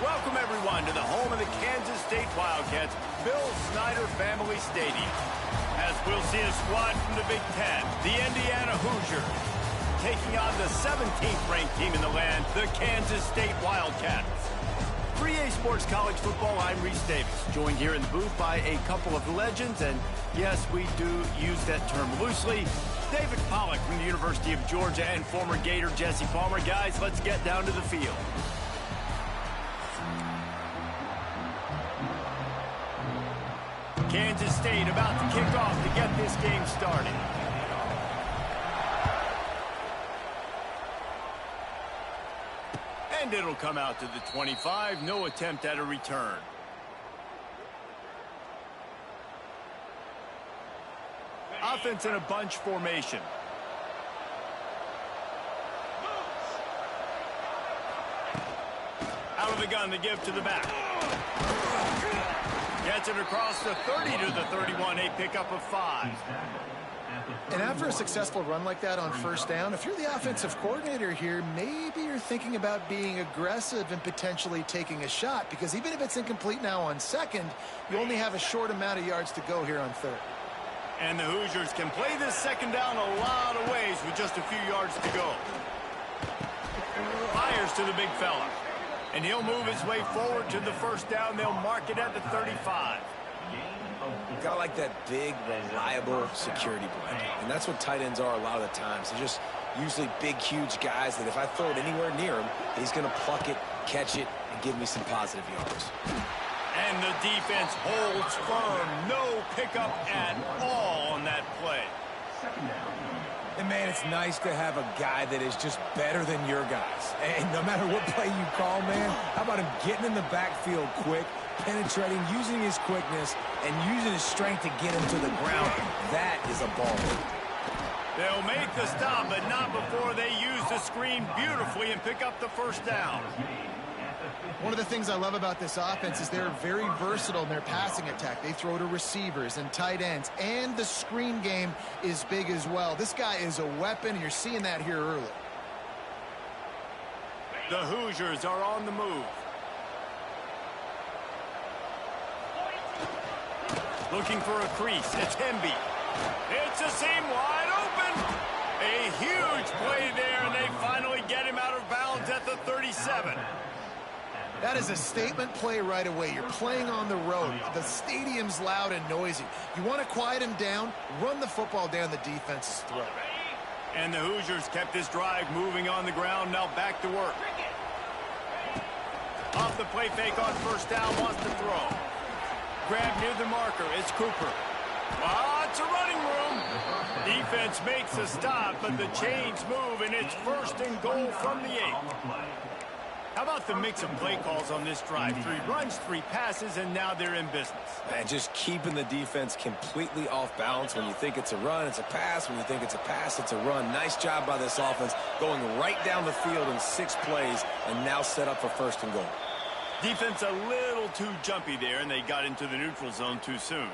Welcome, everyone, to the home of the Kansas State Wildcats, Bill Snyder Family Stadium. As we'll see a squad from the Big Ten, the Indiana Hoosiers, taking on the 17th-ranked team in the land, the Kansas State Wildcats. For EA Sports College Football, I'm Reese Davis, joined here in the booth by a couple of legends, and yes, we do use that term loosely. David Pollack from the University of Georgia and former Gator Jesse Palmer. Guys, let's get down to the field. Kansas State about to kick off to get this game started. And it'll come out to the 25. No attempt at a return. Offense in a bunch formation. Out of the gun to give to the back. Gets it across the 30 to the 31, a pickup of 5. And after a successful run like that on first down, if you're the offensive coordinator here, maybe you're thinking about being aggressive and potentially taking a shot, because even if it's incomplete now on second, you only have a short amount of yards to go here on third. And the Hoosiers can play this second down a lot of ways with just a few yards to go. Fires to the big fella. And he'll move his way forward to the first down. They'll mark it at the 35. Got to like that big, reliable security blanket. And that's what tight ends are a lot of the times. They're just usually big, huge guys that if I throw it anywhere near him, he's going to pluck it, catch it, and give me some positive yards. And the defense holds firm. No pickup at all on that play. And, man, it's nice to have a guy that is just better than your guys. And no matter what play you call, man, how about him getting in the backfield quick, penetrating, using his quickness, and using his strength to get him to the ground. That is a ball. They'll make the stop, but not before they use the screen beautifully and pick up the first down. One of the things I love about this offense is they're very versatile in their passing attack. They throw to receivers and tight ends, and the screen game is big as well. This guy is a weapon, and you're seeing that here early. The Hoosiers are on the move. Looking for a crease. It's Hemby. It's a seam wide open. A huge play there, and they finally get him out of bounds at the 37. That is a statement play right away. You're playing on the road. The stadium's loud and noisy. You want to quiet him down, run the football down the defense's throat. And the Hoosiers kept this drive moving on the ground. Now back to work. Off the play fake on first down, wants to throw. Grab near the marker. It's Cooper. Lots of running room. Defense makes a stop, but the chains move, and it's first and goal from the 8. How about the mix of play calls on this drive? 3 runs, 3 passes, and now they're in business. And just keeping the defense completely off balance. When you think it's a run, it's a pass. When you think it's a pass, it's a run. Nice job by this offense, going right down the field in 6 plays, and now set up for first and goal. Defense a little too jumpy there, and they got into the neutral zone too soon.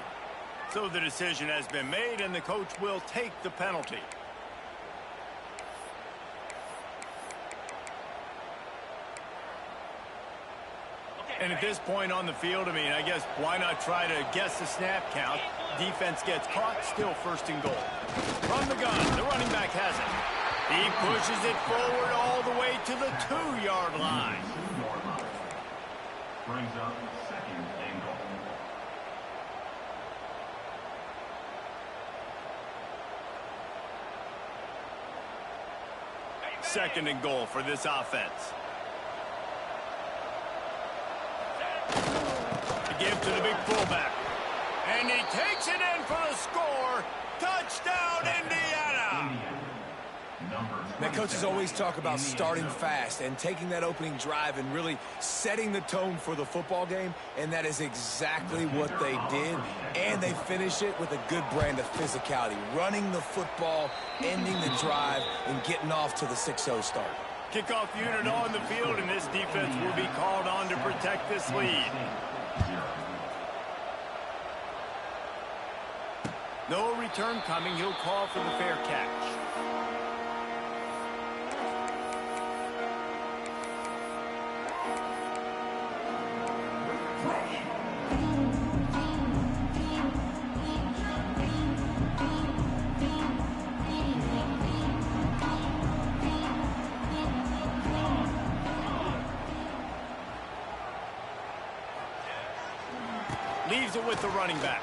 So the decision has been made, and the coach will take the penalty. And at this point on the field, I mean, I guess why not try to guess the snap count? Defense gets caught, still first and goal. From the gun, the running back has it. He pushes it forward all the way to the 2-yard line. Brings up second and goal. Second and goal for this offense. Give to the big fullback. And he takes it in for the score. Touchdown, Indiana! Now, coaches always talk about starting fast and taking that opening drive and really setting the tone for the football game, and that is exactly what they did. And they finish it with a good brand of physicality, running the football, ending the drive, and getting off to the 6-0 start. Kickoff unit on the field, and this defense will be called on to protect this lead. No return coming. He'll call for the fair catch. Leaves it with the running back.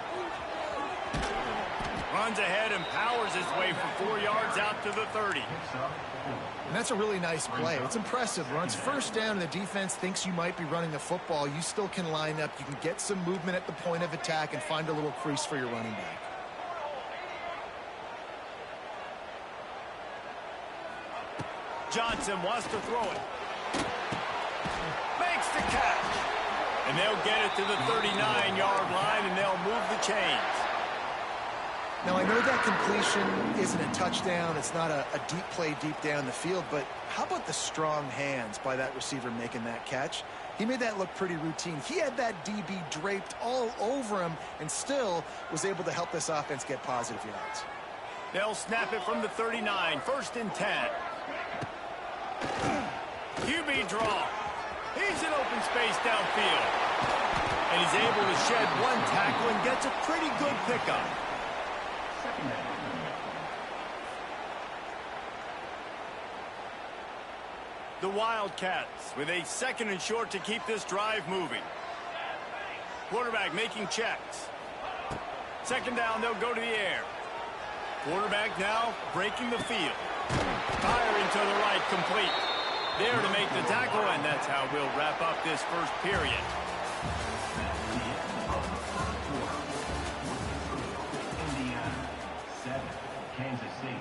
Runs ahead and powers his way for 4 yards out to the 30. And that's a really nice play. It's impressive. Runs first down and the defense thinks you might be running the football. You still can line up. You can get some movement at the point of attack and find a little crease for your running back. Johnson wants to throw it. Makes the catch. And they'll get it to the 39-yard line, and they'll move the chains. Now, I know that completion isn't a touchdown. It's not a deep play deep down the field, but how about the strong hands by that receiver making that catch? He made that look pretty routine. He had that DB draped all over him and still was able to help this offense get positive yards. They'll snap it from the 39, 1st and 10. QB draw. He's in open space downfield. And he's able to shed one tackle and gets a pretty good pickup. The Wildcats with a 2nd and short to keep this drive moving. Quarterback making checks. 2nd down, they'll go to the air. Quarterback now breaking the field. Firing to the right, complete. There to make the tackle, and that's how we'll wrap up this first period. Kansas State,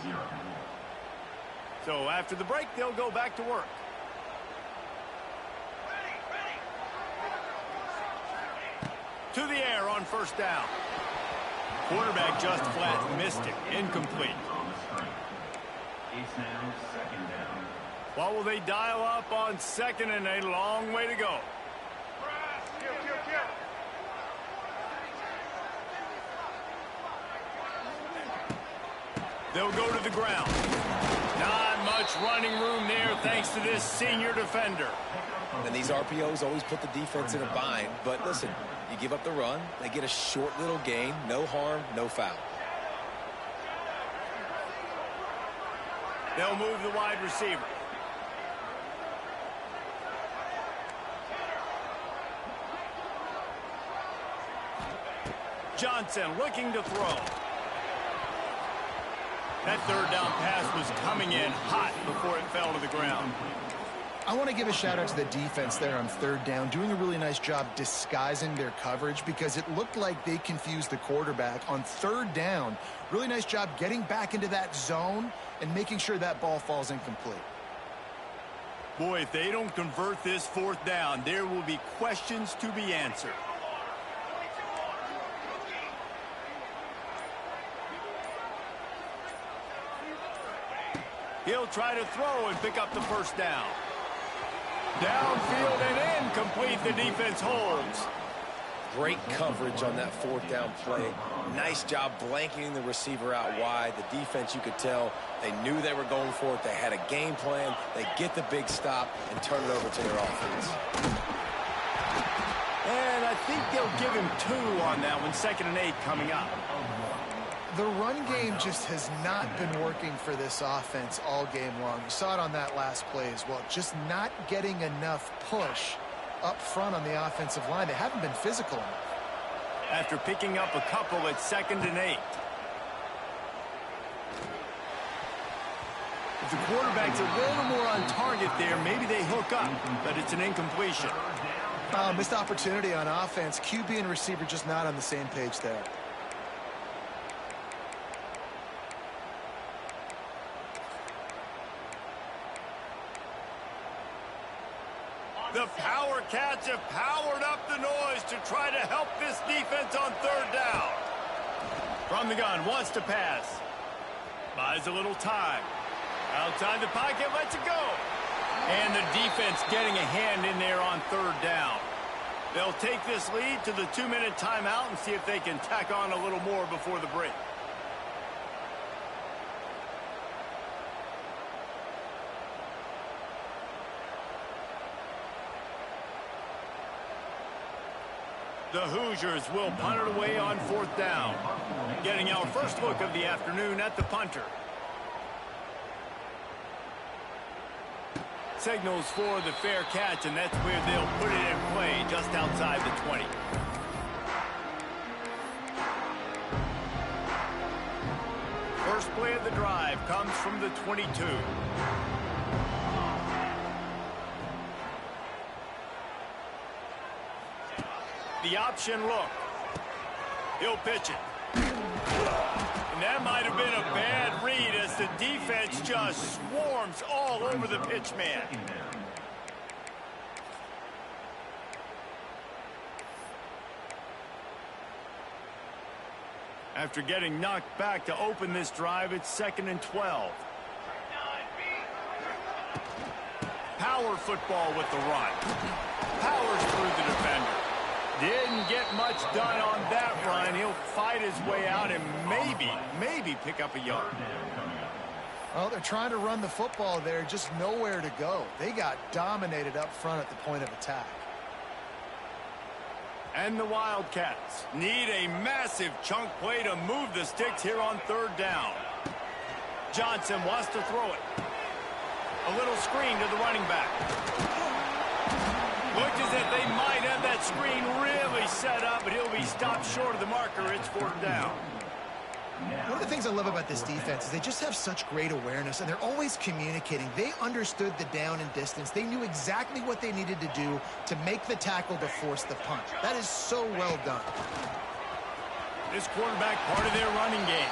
0. So after the break, they'll go back to work. To the air on 1st down. Quarterback just flat missed it. Incomplete. It's now 2nd down. What will they dial up on 2nd and a long way to go? They'll go to the ground. Not much running room there thanks to this senior defender. And these RPOs always put the defense in a bind. But listen, you give up the run, they get a short little gain, no harm, no foul. They'll move the wide receiver. Johnson looking to throw. That 3rd down pass was coming in hot before it fell to the ground. I want to give a shout out to the defense there on 3rd down, doing a really nice job disguising their coverage because it looked like they confused the quarterback on 3rd down. Really nice job getting back into that zone and making sure that ball falls incomplete. Boy, if they don't convert this 4th down, there will be questions to be answered. He'll try to throw and pick up the 1st down. Downfield and incomplete. The defense holds. Great coverage on that 4th down play. Nice job blanketing the receiver out wide. The defense, you could tell, they knew they were going for it. They had a game plan. They get the big stop and turn it over to their offense. And I think they'll give him 2 on that one. 2nd and 8 coming up. The run game just has not been working for this offense all game long. You saw it on that last play as well. Just not getting enough push up front on the offensive line. They haven't been physical enough. After picking up a couple at 2nd and 8. If the quarterback's a little more on target there, maybe they hook up, but it's an incompletion. Missed opportunity on offense. QB and receiver just not on the same page there. The Power Cats have powered up the noise to try to help this defense on 3rd down. From the gun, wants to pass. Buys a little time. Outside the pocket, lets it go. And the defense getting a hand in there on 3rd down. They'll take this lead to the 2-minute timeout and see if they can tack on a little more before the break. The Hoosiers will punt it away on 4th down. Getting our first look of the afternoon at the punter. Signals for the fair catch, and that's where they'll put it in play just outside the 20. play of the drive comes from the 22. The option look. He'll pitch it. And that might have been a bad read as the defense just swarms all over the pitch man. After getting knocked back to open this drive, it's 2nd and 12. Power football with the run. Powers through the defender. Didn't get much done on that run. He'll fight his way out and maybe pick up a yard. Well, they're trying to run the football there, just nowhere to go. They got dominated up front at the point of attack. And the Wildcats need a massive chunk play to move the sticks here on 3rd down. Johnson wants to throw it. A little screen to the running back. Looks as if they might have that screen really set up, but he'll be stopped short of the marker. It's 4th down. One of the things I love about this defense is they just have such great awareness, and they're always communicating. They understood the down and distance. They knew exactly what they needed to do to make the tackle to force the punt. That is so well done. This quarterback part of their running game.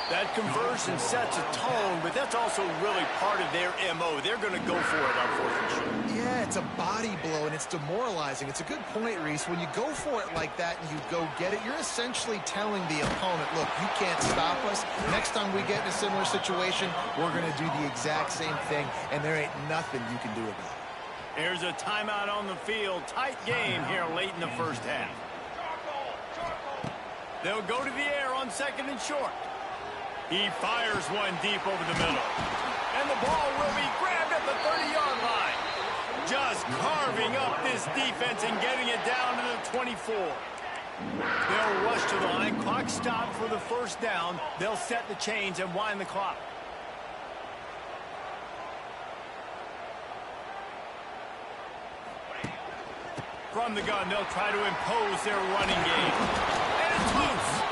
That conversion sets a tone, but that's also really part of their MO. They're going to go for it on 4th and short. Yeah, it's a body blow, and it's demoralizing. It's a good point, Reese. When you go for it like that and you go get it, you're essentially telling the opponent, look, you can't stop us. Next time we get in a similar situation, we're going to do the exact same thing, and there ain't nothing you can do about it. Here's a timeout on the field. Tight game here late in the 1st half. They'll go to the air on 2nd and short. He fires one deep over the middle. And the ball will be grabbed at the 30-yard line. Just carving up this defense and getting it down to the 24. They'll rush to the line. Clock stopped for the 1st down. They'll set the chains and wind the clock. From the gun, they'll try to impose their running game. And it's loose.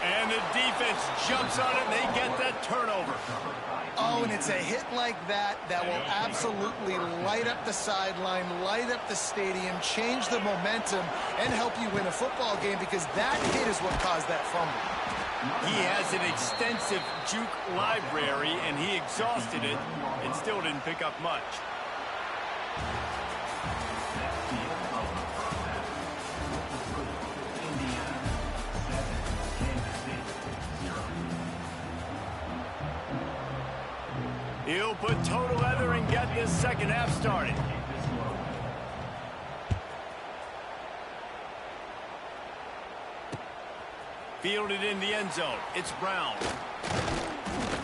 And the defense jumps on it, and they get that turnover. Oh, and it's a hit like that that will absolutely light up the sideline, light up the stadium, change the momentum, and help you win a football game, because that hit is what caused that fumble. He has an extensive juke library, and he exhausted it and still didn't pick up much. He'll put total leather and get this 2nd half started. Fielded in the end zone. It's Brown.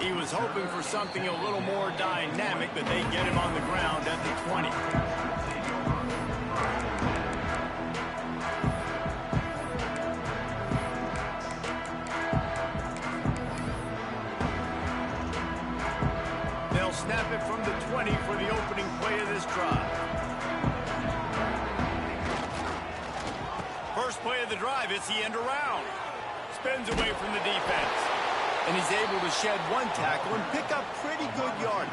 He was hoping for something a little more dynamic, but they get him on the ground at the 20. Snap it from the 20 for the opening play of this drive. First play of the drive, it's the end around. Spins away from the defense. And he's able to shed one tackle and pick up pretty good yardage.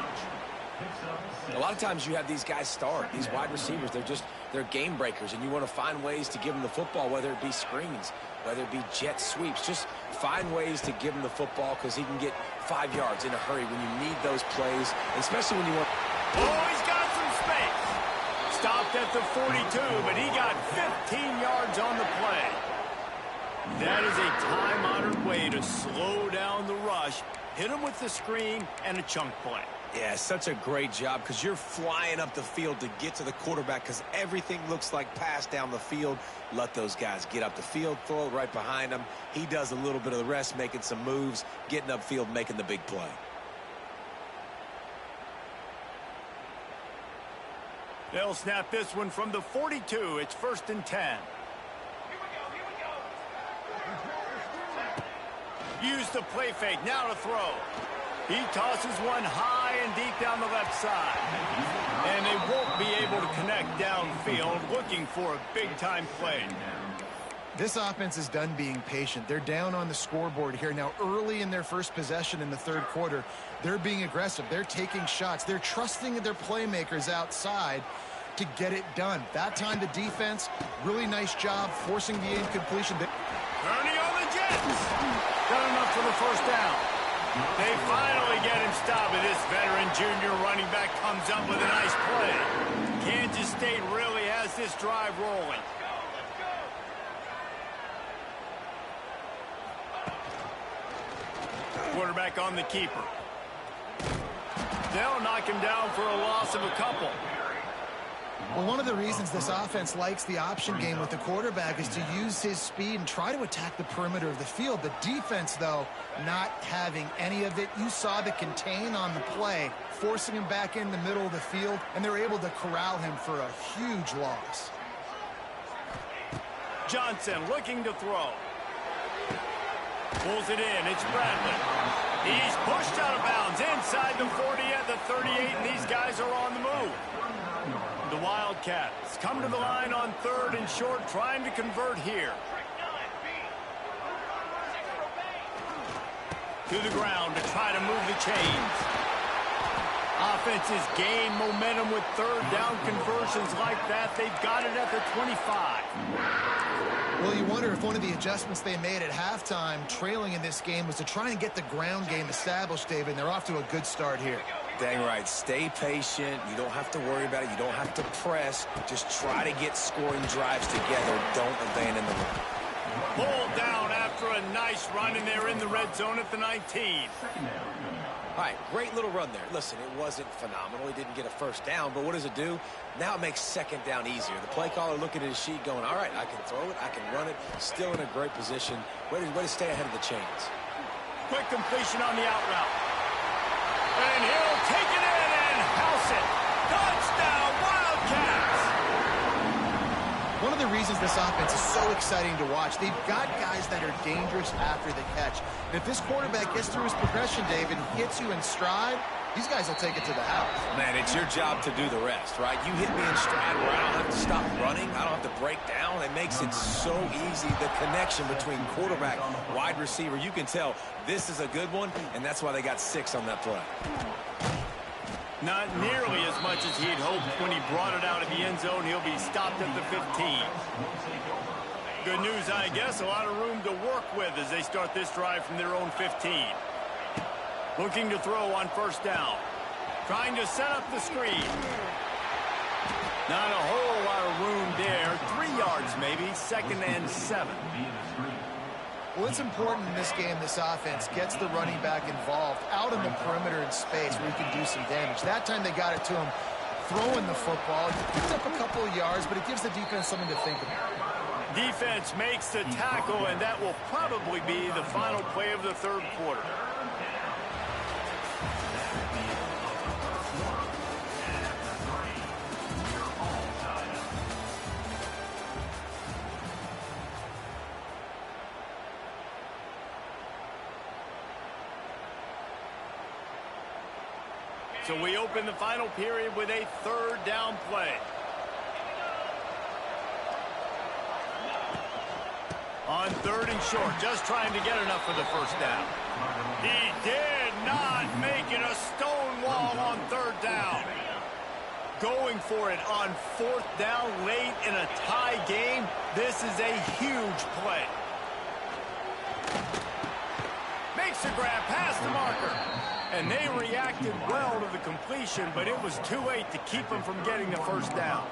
A lot of times you have these guys start, these wide receivers, they're game breakers, and you want to find ways to give them the football, whether it be screens, whether it be jet sweeps. Just find ways to give him the football, because he can get 5 yards in a hurry when you need those plays, especially when you want... Oh, he's got some space. Stopped at the 42, but he got 15 yards on the play. That is a time-honored way to slow down the rush, hit him with the screen, and a chunk play. Yeah, such a great job, because you're flying up the field to get to the quarterback, because everything looks like pass down the field. Let those guys get up the field, throw it right behind him. He does a little bit of the rest, making some moves, getting upfield, making the big play. They'll snap this one from the 42. It's 1st and 10. Use the play fake. Now to throw. He tosses one high and deep down the left side. And they won't be able to connect downfield, looking for a big-time play. This offense is done being patient. They're down on the scoreboard here. Now, early in their first possession in the third quarter, they're being aggressive. They're taking shots. They're trusting their playmakers outside to get it done. That time, the defense, really nice job forcing the incompletion. Turning on the Jets. Done enough for the first down. They finally get him stopped, and this veteran junior running back comes up with a nice play. Kansas State really has this drive rolling. Quarterback on the keeper. They'll knock him down for a loss of a couple. Well, one of the reasons this offense likes the option game with the quarterback is to use his speed and try to attack the perimeter of the field. The defense, though, not having any of it. You saw the contain on the play, forcing him back in the middle of the field, and they're able to corral him for a huge loss. Johnson looking to throw. Pulls it in. It's Bradley. He's pushed out of bounds inside the 40 at the 38, and these guys are on the move. The Wildcats come to the line on 3rd and short, trying to convert here. To the ground to try to move the chains. Offenses gain momentum with 3rd down conversions like that. They've got it at the 25. Well, you wonder if one of the adjustments they made at halftime, trailing in this game, was to try and get the ground game established, David, and they're off to a good start here. Dang right. Stay patient. You don't have to worry about it. You don't have to press. Just try to get scoring drives together. Don't abandon the run. Pulled down after a nice run, and they're in the red zone at the 19. All right, great little run there. Listen, it wasn't phenomenal. He didn't get a first down, but what does it do? Now it makes 2nd down easier. The play caller looking at his sheet going, all right, I can throw it, I can run it. Still in a great position. Way to stay ahead of the chains. Quick completion on the out route. And he'll take it in and house it. Touchdown, Wildcats! One of the reasons this offense is so exciting to watch, they've got guys that are dangerous after the catch. And if this quarterback gets through his progression, David, hits you in stride, these guys will take it to the house. Man, it's your job to do the rest, right? You hit me in stride where I don't have to stop running. I don't have to break down. It makes it so easy. The connection between quarterback, wide receiver, you can tell this is a good one, and that's why they got 6 on that play. Not nearly as much as he'd hoped when he brought it out of the end zone. He'll be stopped at the 15. Good news, I guess. A lot of room to work with as they start this drive from their own 15. Looking to throw on 1st down. Trying to set up the screen. Not a whole lot of room there. 3 yards maybe. 2nd and 7. Well, it's important in this game, this offense gets the running back involved out in the perimeter in space where he can do some damage. That time they got it to him throwing the football. He picked up a couple of yards, but it gives the defense something to think about. Defense makes the tackle, and that will probably be the final play of the 3rd quarter. So we open the final period with a 3rd down play. On 3rd and short, just trying to get enough for the 1st down. He did not make it a stone wall on 3rd down. Going for it on 4th down late in a tie game. This is a huge play. Makes a grab past the marker. And they reacted well to the completion, but it was too late to keep them from getting the 1st down.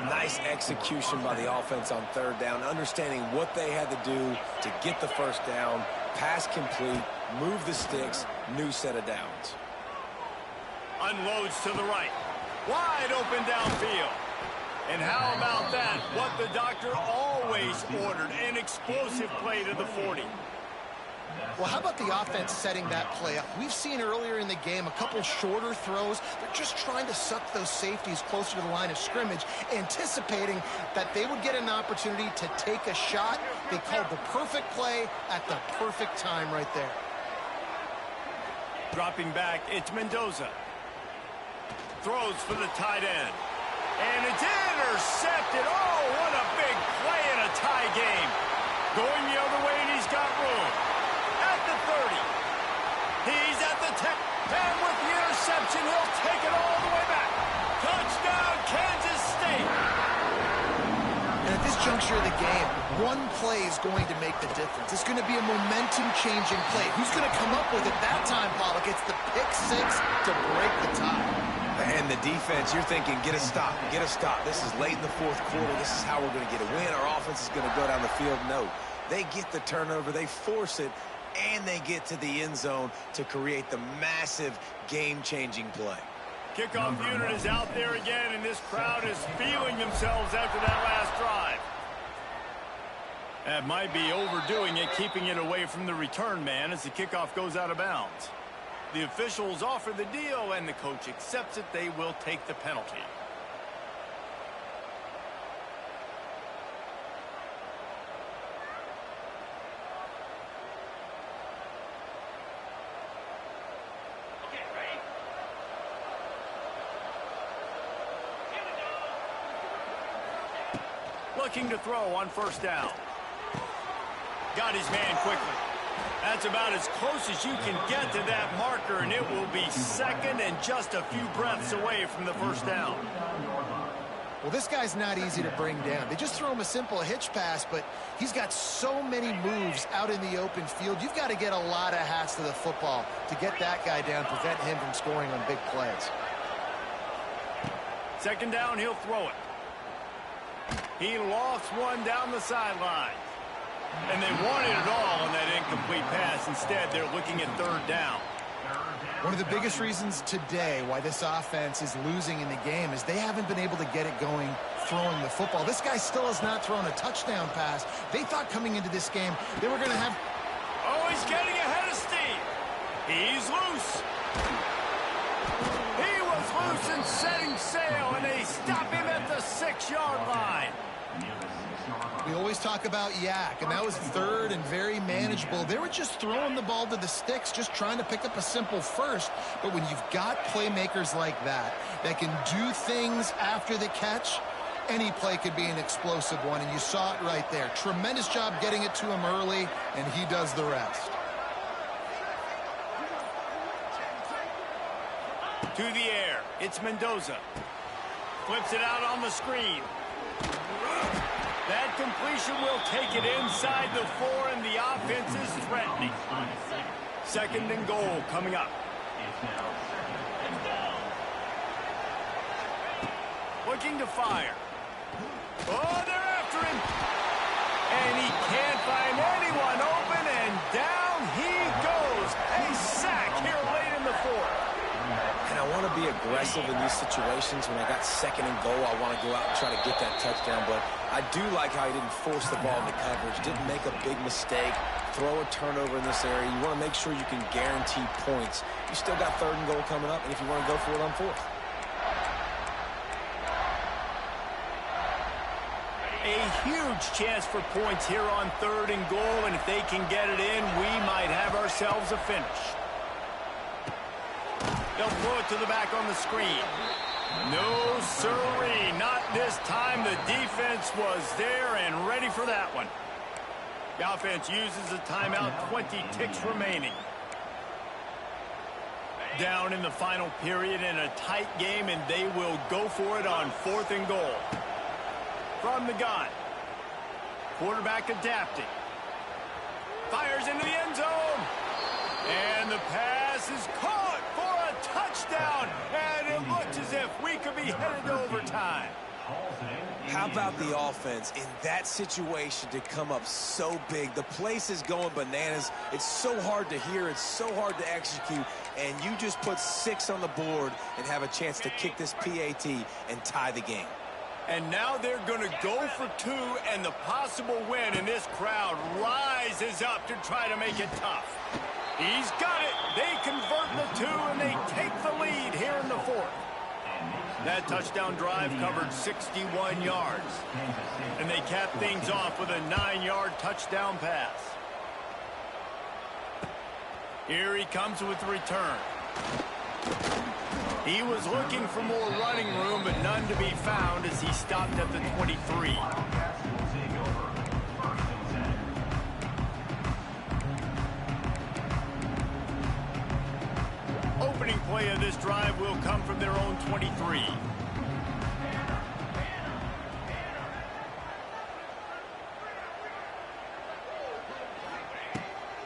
Nice execution by the offense on 3rd down, understanding what they had to do to get the 1st down, pass complete, move the sticks, new set of downs. Unloads to the right. Wide open downfield. And how about that? What the doctor always ordered, an explosive play to the 40. Well, how about the offense setting that play up? We've seen earlier in the game a couple shorter throws. They're just trying to suck those safeties closer to the line of scrimmage, anticipating that they would get an opportunity to take a shot. They called the perfect play at the perfect time right there. Dropping back, it's Mendoza. Throws for the tight end. And it's intercepted. Oh, what a big play in a tie game. Going the other way, and he's got room. At the 30. He's at the 10. And with the interception, he'll take it all the way back. Touchdown, Kansas State. And at this juncture of the game, one play is going to make the difference. It's going to be a momentum-changing play. Who's going to come up with it that time, Pollock? It's the pick six to break the tie. And the defense, you're thinking, get a stop, get a stop. This is late in the fourth quarter. This is how we're going to get a win. Our offense is going to go down the field. No, they get the turnover, they force it, and they get to the end zone to create the massive game-changing play. Kickoff unit is out there again, and this crowd is feeling themselves after that last drive. That might be overdoing it, keeping it away from the return man as the kickoff goes out of bounds. The officials offer the deal, and the coach accepts it. They will take the penalty. Looking to throw on first down. Got his man quickly. That's about as close as you can get to that marker, and it will be second and just a few breaths away from the first down. Well, this guy's not easy to bring down. They just throw him a simple hitch pass, but he's got so many moves out in the open field. You've got to get a lot of hats to the football to get that guy down, prevent him from scoring on big plays. Second down, he'll throw it. He lofts one down the sideline. And they wanted it all on that incomplete pass. Instead, they're looking at third down. One of the biggest reasons today why this offense is losing in the game is they haven't been able to get it going throwing the football. This guy still has not thrown a touchdown pass. They thought coming into this game they were going to have... Oh, he's getting ahead of steam. He's loose. He was loose and setting sail, and they stop him at the 6-yard line. We always talk about yak, and that was third and very manageable. They were just throwing the ball to the sticks, just trying to pick up a simple first. But when you've got playmakers like that can do things after the catch, any play could be an explosive one, and you saw it right there. Tremendous job getting it to him early, and he does the rest. To the air, it's Mendoza. Flips it out on the screen. That completion will take it inside the 4, and the offense is threatening. Second and goal coming up. Looking to fire. Oh, they're after him. And he can't find anyone open, and down he goes. A sack here late in the 4th. And I want to be aggressive in these situations. When I got second and goal, I want to go out and try to get that touchdown. But I do like how he didn't force the ball into coverage, didn't make a big mistake, throw a turnover in this area. You want to make sure you can guarantee points. You still got third and goal coming up, and if you want to go for it on 4th. A huge chance for points here on third and goal, and if they can get it in, we might have ourselves a finish. They'll throw it to the back on the screen. No, sirree, not this time. The defense was there and ready for that one. The offense uses a timeout, 20 ticks remaining. Down in the final period in a tight game, and they will go for it on 4th and goal. From the gun. Quarterback adapting. Fires into the end zone. And the pass is caught for a touchdown. And it looks as if we could be headed to overtime. How about the offense in that situation to come up so big? The place is going bananas. It's so hard to hear. It's so hard to execute. And you just put 6 on the board and have a chance to kick this PAT and tie the game. And now they're going to go for 2 and the possible win. And this crowd rises up to try to make it tough. He's got it. They convert the 2, and they take the lead here in the 4th. That touchdown drive covered 61 yards. And they cap things off with a 9-yard touchdown pass. Here he comes with the return. He was looking for more running room, but none to be found as he stopped at the 23. Opening play of this drive will come from their own 23.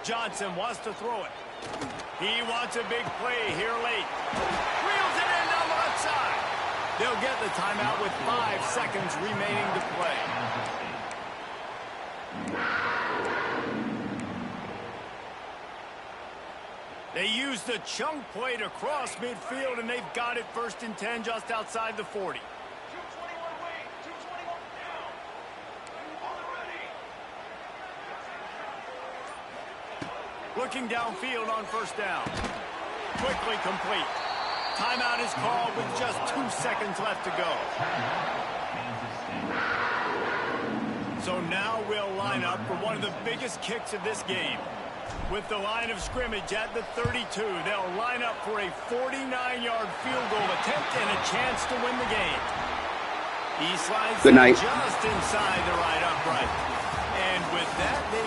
Johnson wants to throw it. He wants a big play here late. Wheels it in down the left side. They'll get the timeout with 5 seconds remaining to play. They use the chunk play to cross midfield, and they've got it 1st and 10 just outside the 40. Looking downfield on 1st down. Quickly complete. Timeout is called with just 2 seconds left to go. So now we'll line up for one of the biggest kicks of this game. With the line of scrimmage at the 32, they'll line up for a 49-yard field goal attempt and a chance to win the game. He slides just inside the right upright. And with that, they